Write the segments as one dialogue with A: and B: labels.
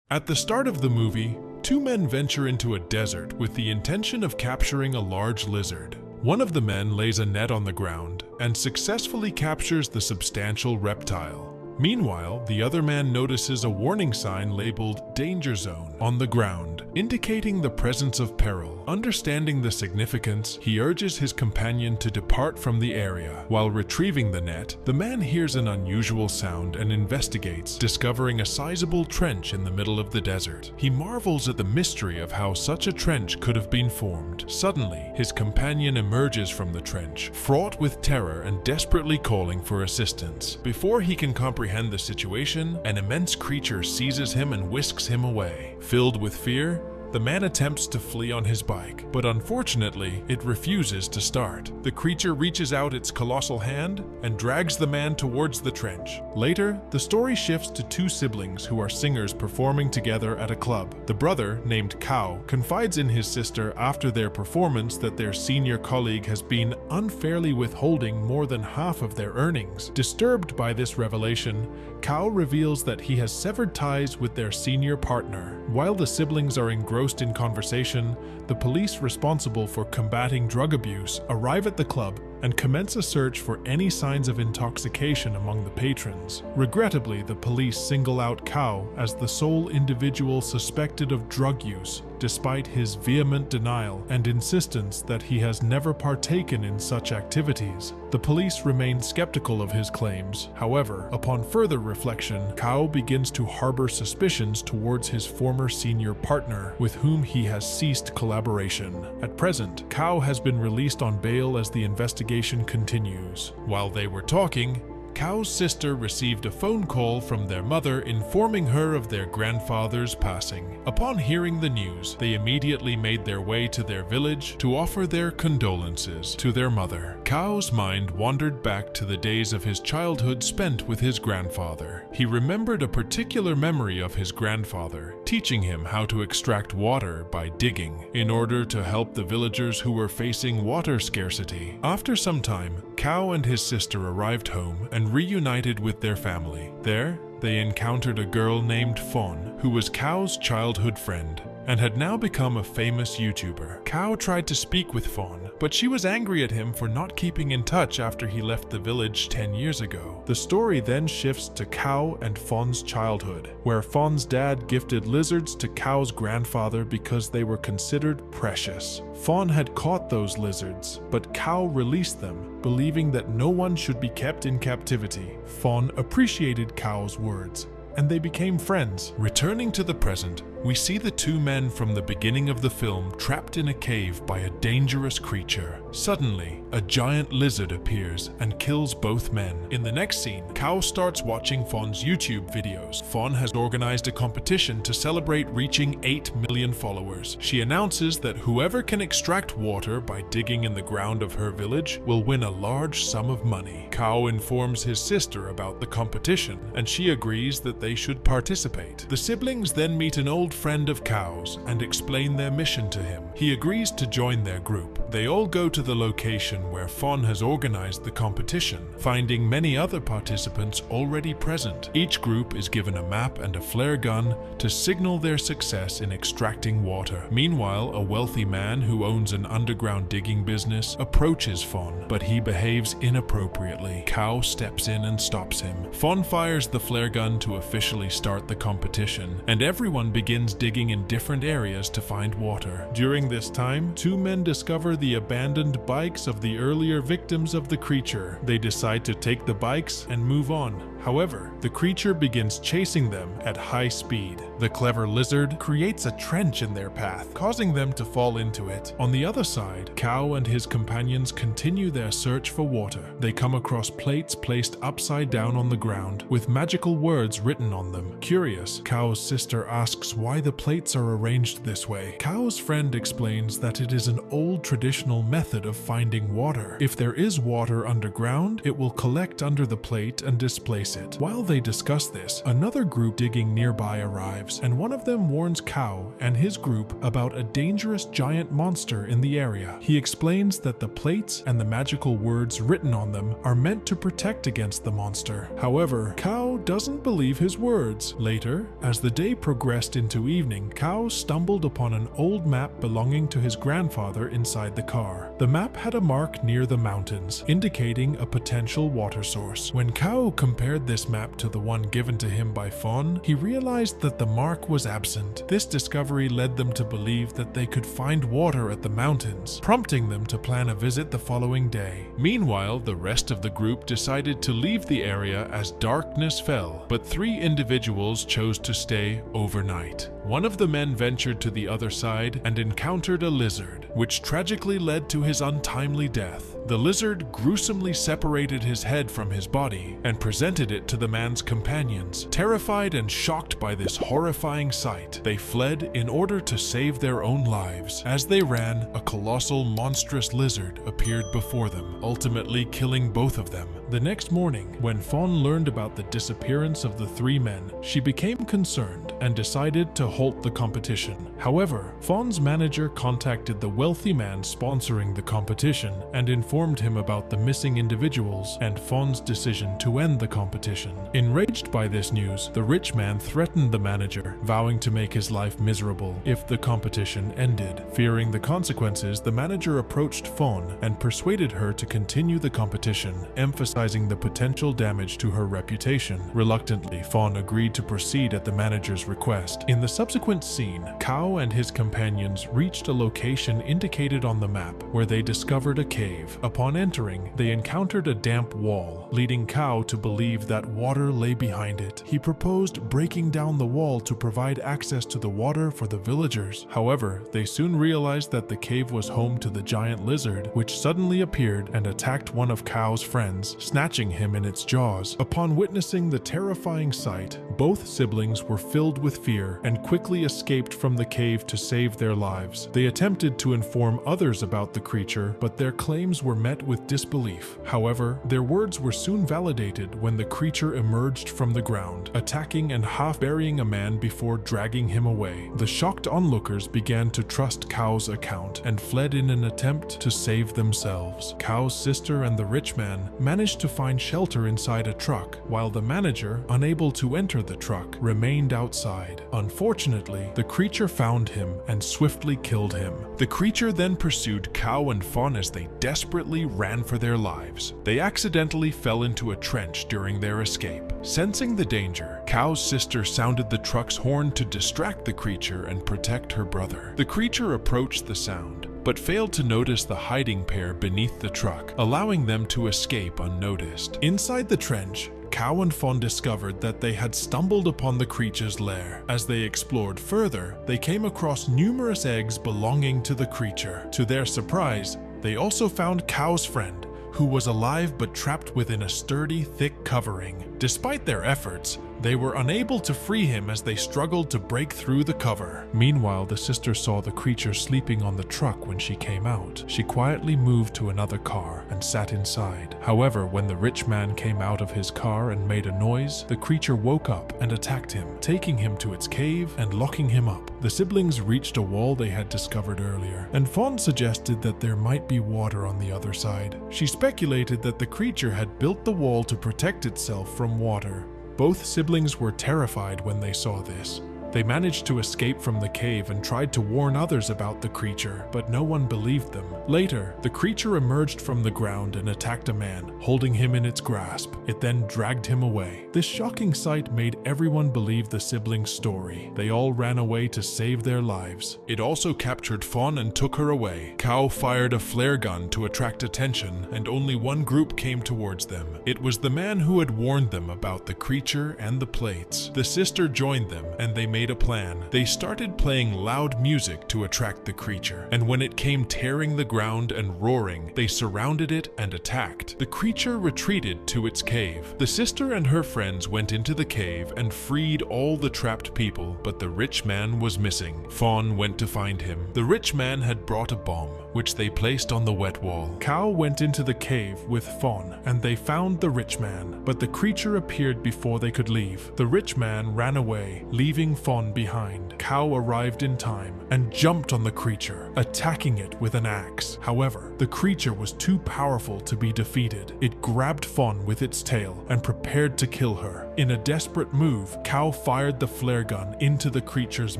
A: At the start of the movie, two men venture into a desert with the intention of capturing a large lizard. One of the men lays a net on the ground and successfully captures the substantial reptile. Meanwhile, the other man notices a warning sign labeled "Danger Zone" on the ground, indicating the presence of peril. Understanding the significance, he urges his companion to depart from the area. While retrieving the net, the man hears an unusual sound and investigates, discovering a sizable trench in the middle of the desert. He marvels at the mystery of how such a trench could have been formed. Suddenly, his companion emerges from the trench, fraught with terror and desperately calling for assistance. Before he can comprehend the situation, an immense creature seizes him and whisks him away. Filled with fear, the man attempts to flee on his bike, but unfortunately, it refuses to start. The creature reaches out its colossal hand and drags the man towards the trench. Later, the story shifts to two siblings who are singers performing together at a club. The brother, named Kao, confides in his sister after their performance that their senior colleague has been unfairly withholding more than half of their earnings. Disturbed by this revelation, Kao reveals that he has severed ties with their senior partner. While the siblings are engrossed in conversation, the police responsible for combating drug abuse arrive at the club and commence a search for any signs of intoxication among the patrons. Regrettably, the police single out Kao as the sole individual suspected of drug use, despite his vehement denial and insistence that he has never partaken in such activities. The police remain skeptical of his claims. However, upon further reflection, Kao begins to harbor suspicions towards his former senior partner, with whom he has ceased collaboration. At present, Kao has been released on bail as the investigation continues. While they were talking, Kao's sister received a phone call from their mother informing her of their grandfather's passing. Upon hearing the news, they immediately made their way to their village to offer their condolences to their mother. Kao's mind wandered back to the days of his childhood spent with his grandfather. He remembered a particular memory of his grandfather, teaching him how to extract water by digging, in order to help the villagers who were facing water scarcity. After some time, Kao and his sister arrived home and reunited with their family. There, they encountered a girl named Fawn, who was Kao's childhood friend and had now become a famous YouTuber. Kao tried to speak with Fawn, but she was angry at him for not keeping in touch after he left the village 10 years ago. The story then shifts to Kao and Fawn's childhood, where Fawn's dad gifted lizards to Kao's grandfather because they were considered precious. Fawn had caught those lizards, but Kao released them, believing that no one should be kept in captivity. Fawn appreciated Kao's words, and they became friends. Returning to the present, we see the two men from the beginning of the film trapped in a cave by a dangerous creature. Suddenly, a giant lizard appears and kills both men. In the next scene, Kao starts watching Fawn's YouTube videos. Fawn has organized a competition to celebrate reaching 8 million followers. She announces that whoever can extract water by digging in the ground of her village will win a large sum of money. Kao informs his sister about the competition, and she agrees that they should participate. The siblings then meet an old friend of Kao's and explain their mission to him. He agrees to join their group. They all go to the location where Fawn has organized the competition, finding many other participants already present. Each group is given a map and a flare gun to signal their success in extracting water. Meanwhile, a wealthy man who owns an underground digging business approaches Fawn, but he behaves inappropriately. Kao steps in and stops him. Fawn fires the flare gun to officially start the competition, and everyone begins digging in different areas to find water. During this time, two men discover the abandoned bikes of the earlier victims of the creature. They decide to take the bikes and move on. However, the creature begins chasing them at high speed. The clever lizard creates a trench in their path, causing them to fall into it. On the other side, Kao and his companions continue their search for water. They come across plates placed upside down on the ground, with magical words written on them. Curious, Kao's sister asks why the plates are arranged this way. Kao's friend explains that it is an old traditional method of finding water. If there is water underground, it will collect under the plate and displace it. While they discuss this, another group digging nearby arrives, and one of them warns Kao and his group about a dangerous giant monster in the area. He explains that the plates and the magical words written on them are meant to protect against the monster. However, Kao doesn't believe his words. Later, as the day progressed into evening, Kao stumbled upon an old map belonging to his grandfather inside the car. The map had a mark near the mountains, indicating a potential water source. When Kao compared this map to the one given to him by Fawn, he realized that the mark was absent. This discovery led them to believe that they could find water at the mountains, prompting them to plan a visit the following day. Meanwhile, the rest of the group decided to leave the area as darkness fell, but 3 individuals chose to stay overnight. One of the men ventured to the other side and encountered a lizard, which tragically led to his untimely death. The lizard gruesomely separated his head from his body and presented it to the man's companions. Terrified and shocked by this horrifying sight, they fled in order to save their own lives. As they ran, a colossal, monstrous lizard appeared before them, ultimately killing both of them. The next morning, when Fawn learned about the disappearance of the 3 men, she became concerned and decided to halt the competition. However, Fawn's manager contacted the wealthy man sponsoring the competition and informed him about the missing individuals and Fawn's decision to end the competition. Enraged by this news, the rich man threatened the manager, vowing to make his life miserable if the competition ended. Fearing the consequences, the manager approached Fawn and persuaded her to continue the competition, emphasizing the potential damage to her reputation. Reluctantly, Fawn agreed to proceed at the manager's request. In the subsequent scene, Kao and his companions reached a location indicated on the map where they discovered a cave. Upon entering, they encountered a damp wall, leading Kao to believe that water lay behind it. He proposed breaking down the wall to provide access to the water for the villagers. However, they soon realized that the cave was home to the giant lizard, which suddenly appeared and attacked one of Kao's friends, snatching him in its jaws. Upon witnessing the terrifying sight, both siblings were filled with fear and quickly escaped from the cave to save their lives. They attempted to inform others about the creature, but their claims were met with disbelief. However, their words were soon validated when the creature emerged from the ground, attacking and half-burying a man before dragging him away. The shocked onlookers began to trust Kao's account and fled in an attempt to save themselves. Kao's sister and the rich man managed to find shelter inside a truck, while the manager, unable to enter the truck, remained outside. Unfortunately, the creature found him and swiftly killed him. The creature then pursued Kao and Fawn as they desperately ran for their lives. They accidentally fell into a trench during their escape. Sensing the danger, Kao's sister sounded the truck's horn to distract the creature and protect her brother. The creature approached the sound, but failed to notice the hiding pair beneath the truck, allowing them to escape unnoticed. Inside the trench, Kao and Fawn discovered that they had stumbled upon the creature's lair. As they explored further, they came across numerous eggs belonging to the creature. To their surprise, they also found Kao's friend, who was alive but trapped within a sturdy, thick covering. Despite their efforts, they were unable to free him as they struggled to break through the cover. Meanwhile, the sister saw the creature sleeping on the truck when she came out. She quietly moved to another car and sat inside. However, when the rich man came out of his car and made a noise, the creature woke up and attacked him, taking him to its cave and locking him up. The siblings reached a wall they had discovered earlier, and Fawn suggested that there might be water on the other side. She speculated that the creature had built the wall to protect itself from water. Both siblings were terrified when they saw this. They managed to escape from the cave and tried to warn others about the creature, but no one believed them. Later, the creature emerged from the ground and attacked a man, holding him in its grasp. It then dragged him away. This shocking sight made everyone believe the siblings' story. They all ran away to save their lives. It also captured Fawn and took her away. Kao fired a flare gun to attract attention, and only one group came towards them. It was the man who had warned them about the creature and the plates. The sister joined them, and they made a plan. They started playing loud music to attract the creature, and when it came tearing the ground and roaring, they surrounded it and attacked. The creature retreated to its cave. The sister and her friends went into the cave and freed all the trapped people, but the rich man was missing. Fawn went to find him. The rich man had brought a bomb, which they placed on the wet wall. Kao went into the cave with Fawn, and they found the rich man, but the creature appeared before they could leave. The rich man ran away, leaving Fawn behind. Kao arrived in time and jumped on the creature, attacking it with an axe. However, the creature was too powerful to be defeated. It grabbed Fawn with its tail and prepared to kill her. In a desperate move, Cow fired the flare gun into the creature's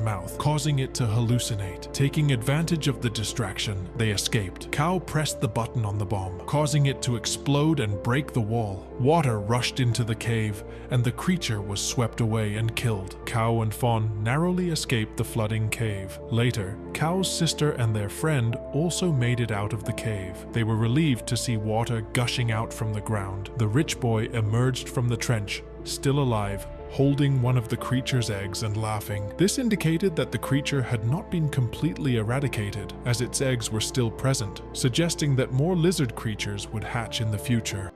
A: mouth, causing it to hallucinate. Taking advantage of the distraction, they escaped. Cow pressed the button on the bomb, causing it to explode and break the wall. Water rushed into the cave, and the creature was swept away and killed. Cow and Fawn narrowly escaped the flooding cave. Later, Cow's sister and their friend also made it out of the cave. They were relieved to see water gushing out from the ground. The rich boy emerged from the trench, still alive, holding one of the creature's eggs and laughing. This indicated that the creature had not been completely eradicated, as its eggs were still present, suggesting that more lizard creatures would hatch in the future.